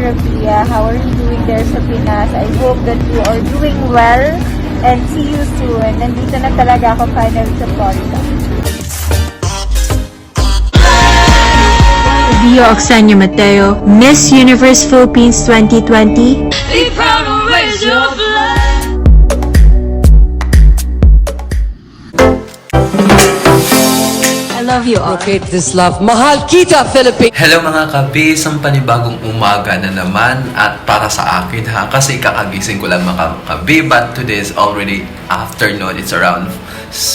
Rabia. How are you doing there sa Pinas? I hope that you are doing well and see you soon. Nandito na talaga ako finally sa Florida. Rio Oxenia Mateo, Miss Universe Philippines 2020. Be proud and raise your flag. I love you all. Locate this love. Mahal kita, Philippines! Hello mga kabi, isang panibagong umaga na naman at para sa akin ha, kasi kakagising ko lang mga kabi, but today is already afternoon, it's around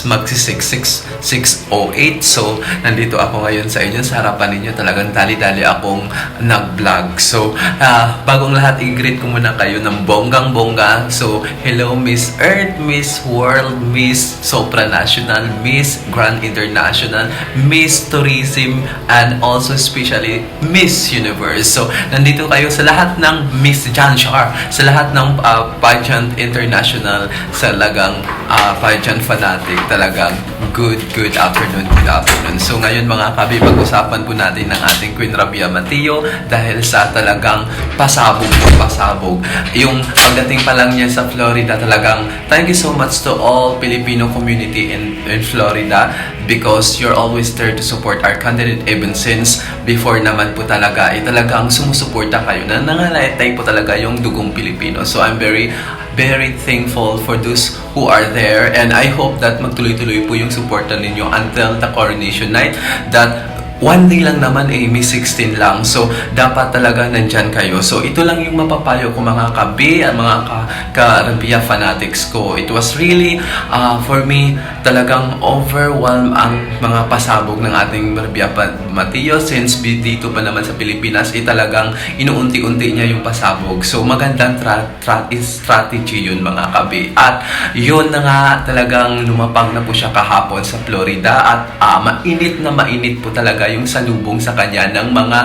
magsi 6:08, so nandito ako ngayon sa inyo, sa harapan ninyo, talagang dali-dali akong nag-vlog. So bagong lahat, i-greet ko muna kayo ng bonggang-bongga. So hello Miss Earth, Miss World, Miss Supranational, Miss Grand International, Miss Tourism, and also especially Miss Universe. So nandito kayo sa lahat ng Miss Janshar, sa lahat ng pageant international, sa lagang pageant fanatic. Talagang good afternoon. So ngayon mga kabi, pag-usapan po natin ng ating Queen Rabia Mateo dahil sa talagang pasabog. Yung pagdating pa lang niya sa Florida, talagang thank you so much to all Filipino community in Florida because you're always there to support our candidate even since before naman po talaga talagang sumusuporta kayo na nangalaytay po talaga yung dugong Pilipino. So I'm very thankful for those who are there, and I hope that magtuloy-tuloy po yung suporta ninyo until the coronation night, that one day lang naman May 16 lang. So dapat talaga nandyan kayo. So ito lang yung mapapayo ko mga kabi at mga ka-Rabia fanatics ko. It was really for me talagang overwhelmed ang mga pasabog ng ating Rabia Mateo since dito pa naman sa Pilipinas talagang inuunti-unti niya yung pasabog. So magandang strategy yun mga kabi. At yun na nga, talagang lumapag na po siya kahapon sa Florida at mainit po talaga yung salubong sa kanya ng mga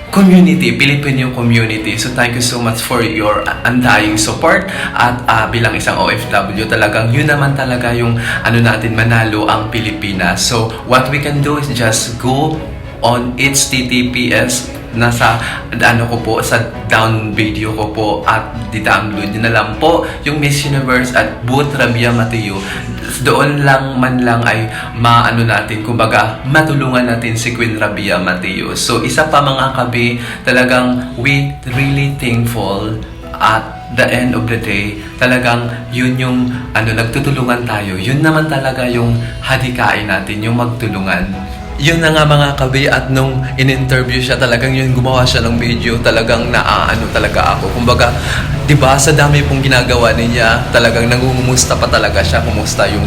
community, Filipino community. So thank you so much for your undying support at bilang isang OFW, talagang yun naman talaga yung natin, manalo ang Pilipinas. So what we can do is just go on HTTPS nasa ko po sa down video ko po at di-download nyo na lang po yung Miss Universe at Booth Rabia Mateo. Doon lang ay natin, kumbaga matulungan natin si Queen Rabia Mateo. So isa pa mga kabi, talagang we really thankful at the end of the day, talagang yun yung nagtutulungan tayo. Yun naman talaga yung hadikain natin, yung magtulungan. Yun na nga mga kabi, at nung in-interview siya, talagang yun, gumawa siya ng video, talagang talaga ako. Kumbaga, diba, sa dami pong ginagawa niya, talagang nangungumusta pa talaga siya, kumusta yung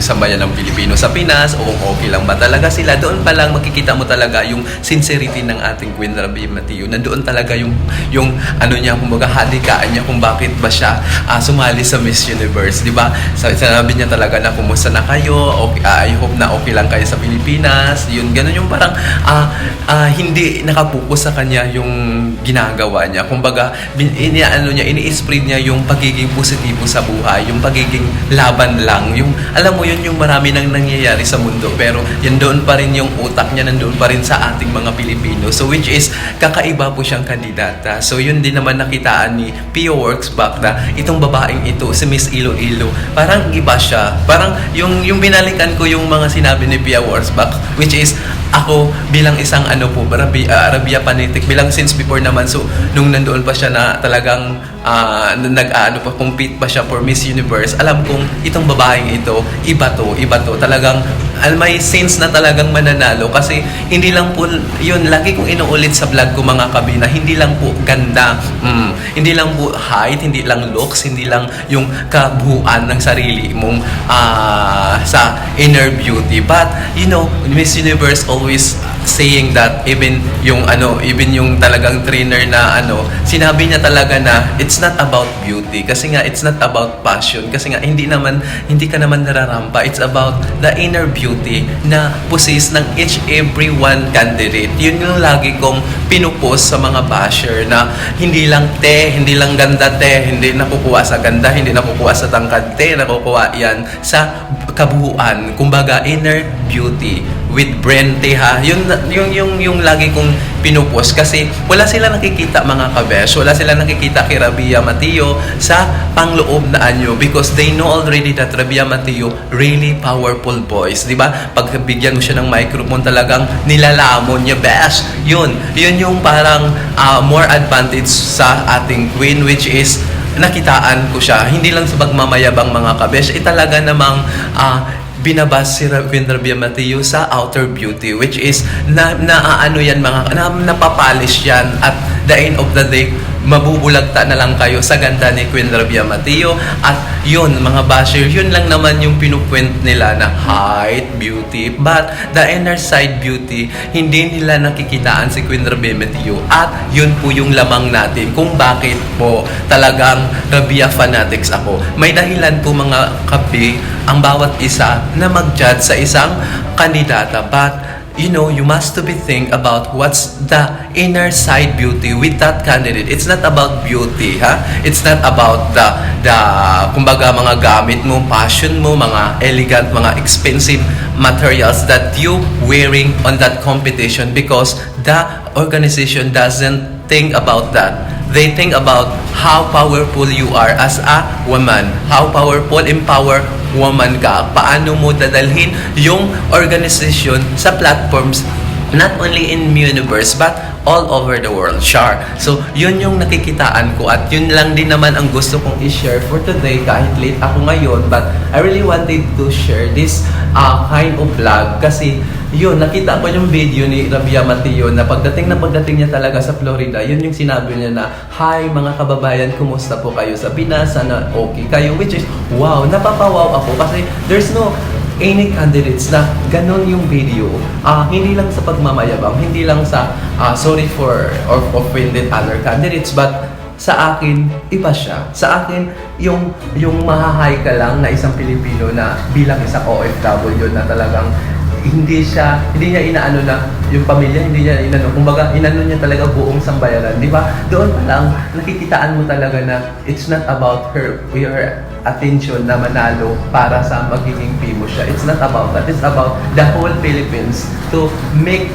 sambayan ng Pilipino sa Pinas, o kung okay lang ba talaga sila. Doon pa lang makikita mo talaga yung sincerity ng ating Queen Rabia Mateo. Nandoon talaga yung niya, kumbaga hadikaan niya kung bakit ba siya sumali sa Miss Universe, diba? Sinabi niya talaga na kumusta na kayo, okay, I hope na okay lang kayo sa Pilipinas. Yun, ganun yung parang hindi nakapokus sa kanya yung ginagawa niya. Kumbaga, ini-spread niya yung pagiging positibo sa buhay, yung pagiging laban lang, yung alam mo yun, yung marami nang nangyayari sa mundo, pero yan doon pa rin yung utak niya, nandoon pa rin sa ating mga Pilipino. So which is kakaiba po siyang kandidata. So yun din naman nakitaan ni Pio Works back na itong babaeng ito, si Miss Iloilo, parang iba siya. Parang yung binalikan ko yung mga sinabi ni Pia Works back, which is ako bilang isang Rabia fanatic, bilang since before naman, so nung nandoon pa siya na talagang compete pa siya for Miss Universe, alam kong itong babaeng ito, iba to, talagang may sense na talagang mananalo, kasi hindi lang po yun, lagi kong inuulit sa vlog ko mga kabina, hindi lang po ganda, hindi lang po height, hindi lang looks, hindi lang yung kabuuan ng sarili mong sa inner beauty, but you know, Miss Universe always saying that even yung talagang trainer na sinabi niya talaga na it's not about beauty, kasi nga it's not about passion, kasi nga hindi ka naman nararampa, it's about the inner beauty na possess ng every one candidate. Yun yung lagi kong pinupost sa mga basher, na hindi lang ganda hindi nakukuha sa ganda, hindi nakukuha sa tangkad nakukuha yan sa kabuuan, kumbaga inner beauty. with Brente ha. Yung lagi kong pinupost kasi wala sila nakikita mga kabesh, wala sila nakikita kay Rabia Mateo sa pangloob na anyo because they know already that Rabia Mateo really powerful voice, di ba? Pag bigyan mo siya ng microphone talagang nilalamon niya, besh. Yun yung parang more advantage sa ating queen, which is nakitaan ko siya hindi lang sa pagmamayabang mga kabesh, talaga namang binabas si Queen Rabia Mateo sa outer beauty, which is naaano yan napapolish yan at the end of the day mabubulagta na lang kayo sa ganda ni Queen Rabia Mateo. At yun mga basher, yun lang naman yung pinukwent nila na height, beauty, but the inner side beauty hindi nila nakikitaan si Queen Rabia Mateo. At yun po yung lamang natin kung bakit po talagang Rabia fanatics ako. May dahilan po mga kapi ang bawat isa na mag-judge sa isang kandidata, but you know, you must to be think about what's the inner side beauty with that candidate. It's not about beauty, ha? It's not about the kumbaga mga gamit mo, passion mo, mga elegant, mga expensive materials that you wearing on that competition, because the organization doesn't think about that. They think about how powerful you are as a woman, how powerful, empower woman ka, paano mo dadalhin yung organization sa platforms not only in Universe but all over the world, Char. So, yun yung nakikitaan ko at yun lang din naman ang gusto kong i-share for today kahit late ako ngayon, but I really wanted to share this kind of vlog kasi yun, nakita ko yung video ni Rabia Mateo na pagdating niya talaga sa Florida, yun yung sinabi niya na, "Hi mga kababayan, kumusta po kayo sa Pinas? Sana okay kayo," which is, wow, napapawaw ako kasi there's no any candidates na ganon yung video. Hindi lang sa pagmamayabang, hindi lang sa sorry for or offended other candidates, but sa akin, iba siya. Sa akin, yung mahahay ka lang na isang Pilipino na bilang isang OFW na talagang hindi niya inaano na yung pamilya, hindi niya inaano, kumbaga inano niya talaga buong sambayaran, di ba? Doon pa lang nakikitaan mo talaga na it's not about your attention na manalo para sa magiging famous siya. It's not about that. It's about the whole Philippines to make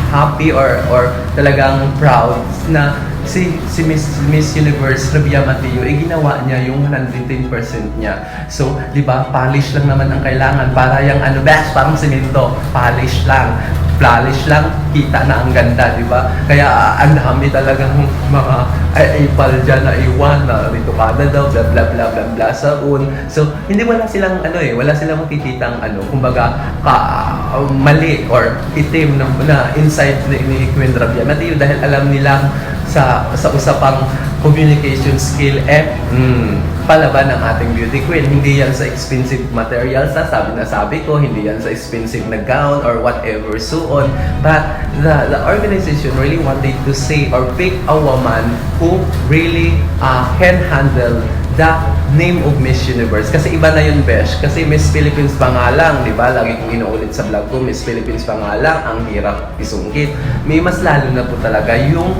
happy or talagang proud na si Miss Universe Rabia Mateo, ginawa niya yung 110% niya. So, di ba, polish lang naman ang kailangan para yung best, parang semento, polish lang, flawless lang, kita na ang ganda, di ba? Kaya ang dami talagang mga ipal dyan na iwan na rito kada daw, bla bla bla bla bla saun. So, hindi wala silang wala silang makikitang kumbaga mali or itim na inside ni Queen Rabia Mateo dahil alam nilang sa usapang communication skill palaban ng ating beauty queen. Hindi yan sa expensive materials sabi ko, hindi yan sa expensive na gown or whatever suon, but the organization really wanted to say or pick a woman who really can handle the name of Miss Universe. Kasi iba na yun, besh. Kasi Miss Philippines pa nga lang, di ba? Lagi kong inuulit sa vlog ko, Miss Philippines pa nga lang, ang hirap isungkit. May mas lalo na po talaga yung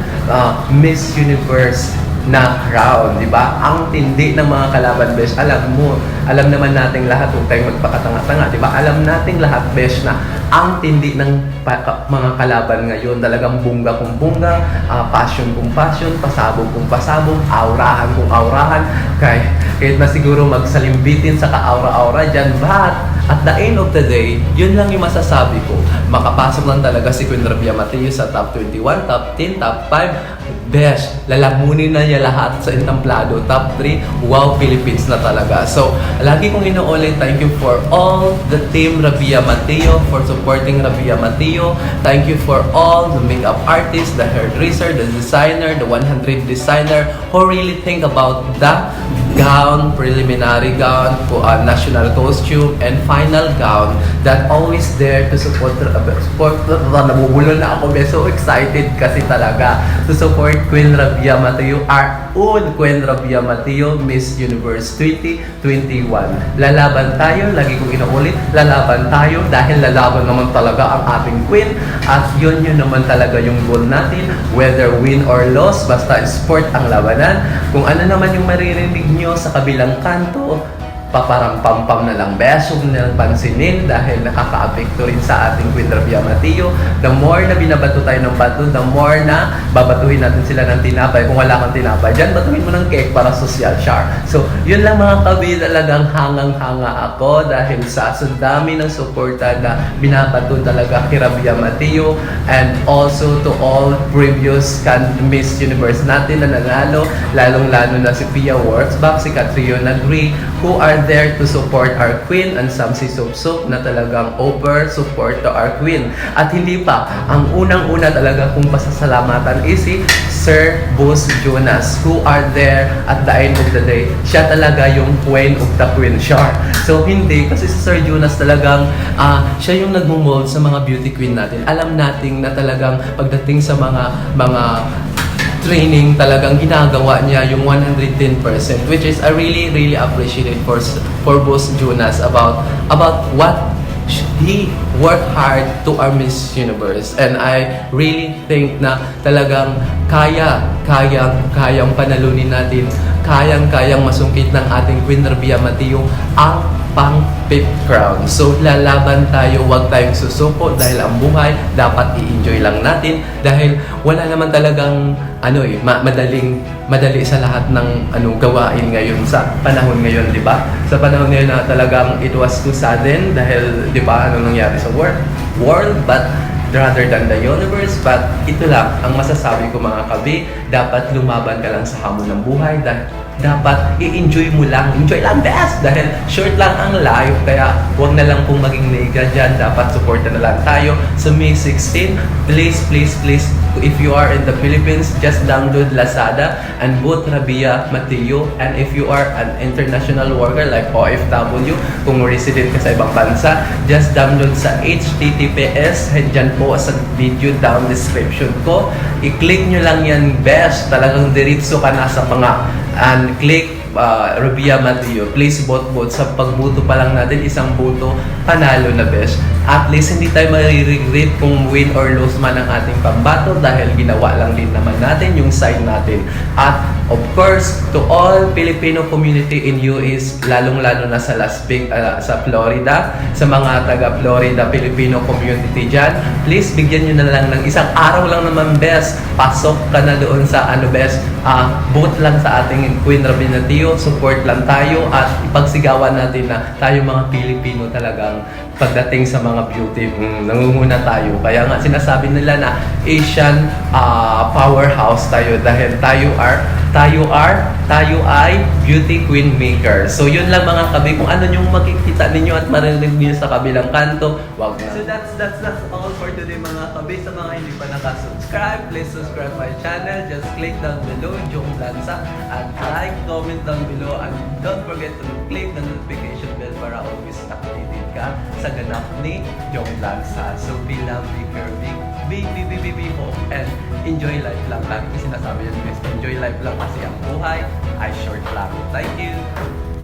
Miss Universe na crown, di ba? Ang tindi ng mga kalaban, besh. Alam naman nating lahat, huwag tayong magpakatanga-tanga, di ba? Alam nating lahat, besh, na ang tindi ng mga kalaban ngayon, talagang bungga kung bungga, passion kung passion, pasabog kung pasabog, aurahan kung aurahan, kahit na siguro magsalimbitin sa ka-aura-aura dyan, but at the end of the day, yun lang yung masasabi ko. Makapasok lang talaga si Queen Rabia Mateo sa top 21, top 10, top 5. Best, lalamunin na niya lahat sa entamplado. Top 3, wow, Philippines na talaga. So, lagi kong inuulit, thank you for all the team Rabia Mateo, for supporting Rabia Mateo. Thank you for all the makeup artists, the hairdresser, the designer, the 100 designer who really think about the gown, preliminary gown, national costume, and final gown that always there to support nabubulol na ako, so excited kasi talaga to support Queen Rabia Mateo, our own Queen Rabia Mateo, Miss Universe 2021. Lalaban tayo, lagi kong inuulit, lalaban tayo dahil lalaban naman talaga ang ating queen at yun naman talaga yung goal natin, whether win or loss, basta sport ang labanan. Kung ano naman yung maririnig nyo sa kabilang kanto, paparampam-pam na lang beso na pansinin dahil nakaka-apekto rin sa ating Queen Rabia Mateo. The more na binabato tayo ng bato, the more na babatuhin natin sila ng tinapay. Kung wala kang tinapay dyan, batuhin mo ng cake para social char. So, yun lang mga kabi, talagang hangang-hanga ako dahil sa dami ng suporta na binabato talaga kay Rabia Mateo, and also to all previous Miss Universe natin na nanalo, lalong-lalo na si Pia Wurzbach, si Catriona Gray, who are there to support our queen, and Samsi Supsup na talagang over support to our queen. At hindi pa, ang unang-una talaga kong pasasalamatan is si Sir Boss Jonas, who are there at the end of the day. Siya talaga yung queen of the queen shark. So hindi, kasi si Sir Jonas talagang siya yung nagmumold sa mga beauty queen natin. Alam natin na talagang pagdating sa mga training, talagang ginagawa niya yung 110%, which is I really appreciate it for Boss Jonas about what he worked hard to our Miss Universe. And I really think na talagang kayang panalunin natin, kayang masungkit ng ating Queen Rabia Mateo ang pang 5th crown. So lalaban tayo, wag tayong susuko dahil ang buhay dapat i-enjoy lang natin dahil wala naman talagang madali sa lahat ng gawain ngayon sa panahon ngayon, di ba? Sa panahon ngayon na talagang it was too sudden dahil di ba nangyari sa world, but rather than the universe. But ito lang ang masasabi ko mga kabi, dapat lumaban ka lang sa hamon ng buhay dahil dapat i-enjoy mo lang. Enjoy lang best dahil short lang ang life. Kaya huwag na lang pong maging nega dyan. Dapat supportan na lang tayo sa May 16. Please, if you are in the Philippines, just download Lazada and both Rabia Mateo. And if you are an international worker like OFW, kung resident ka sa ibang bansa, just download sa HTTPS. Dyan po sa video down description ko. I-click nyo lang yan best. Talagang diritso ka na sa mga and click Rabia Mateo. Please vote. Sa pagboto pa lang natin, isang boto, panalo na best. At least hindi tayo mariregret kung win or lose man ang ating pambato dahil ginawa lang din naman natin yung side natin. At of course, to all Filipino community in US, lalong-lalo na sa Las Vegas, sa Florida, sa mga taga-Florida Filipino community dyan, please bigyan nyo na lang ng isang araw lang naman best. Pasok ka na doon sa best. Vote lang sa ating Queen Rabia Mateo, support lang tayo at ipagsigawan natin na tayo mga Pilipino talagang pagdating sa mga beauty, nangunguna tayo. Kaya nga sinasabi nila na Asian powerhouse tayo dahil tayo ay beauty queen maker. So yun lang mga kabi, kung ano yung makikita ninyo at marinig niyo sa kabilang kanto, wag na. So that's all for today mga kabi. Sa mga hindi pa nakasubscribe, please subscribe my channel. Just click down below, Jong Lanza, and like, comment down below, and don't forget to click the notification bell para always updated ka sa ganap ni Jong Lanza. So be lovely, curvy, be hope, and enjoy life lang. Lagi sinasabi yun guys, enjoy life lang kasi ang buhay ay short lang. Thank you!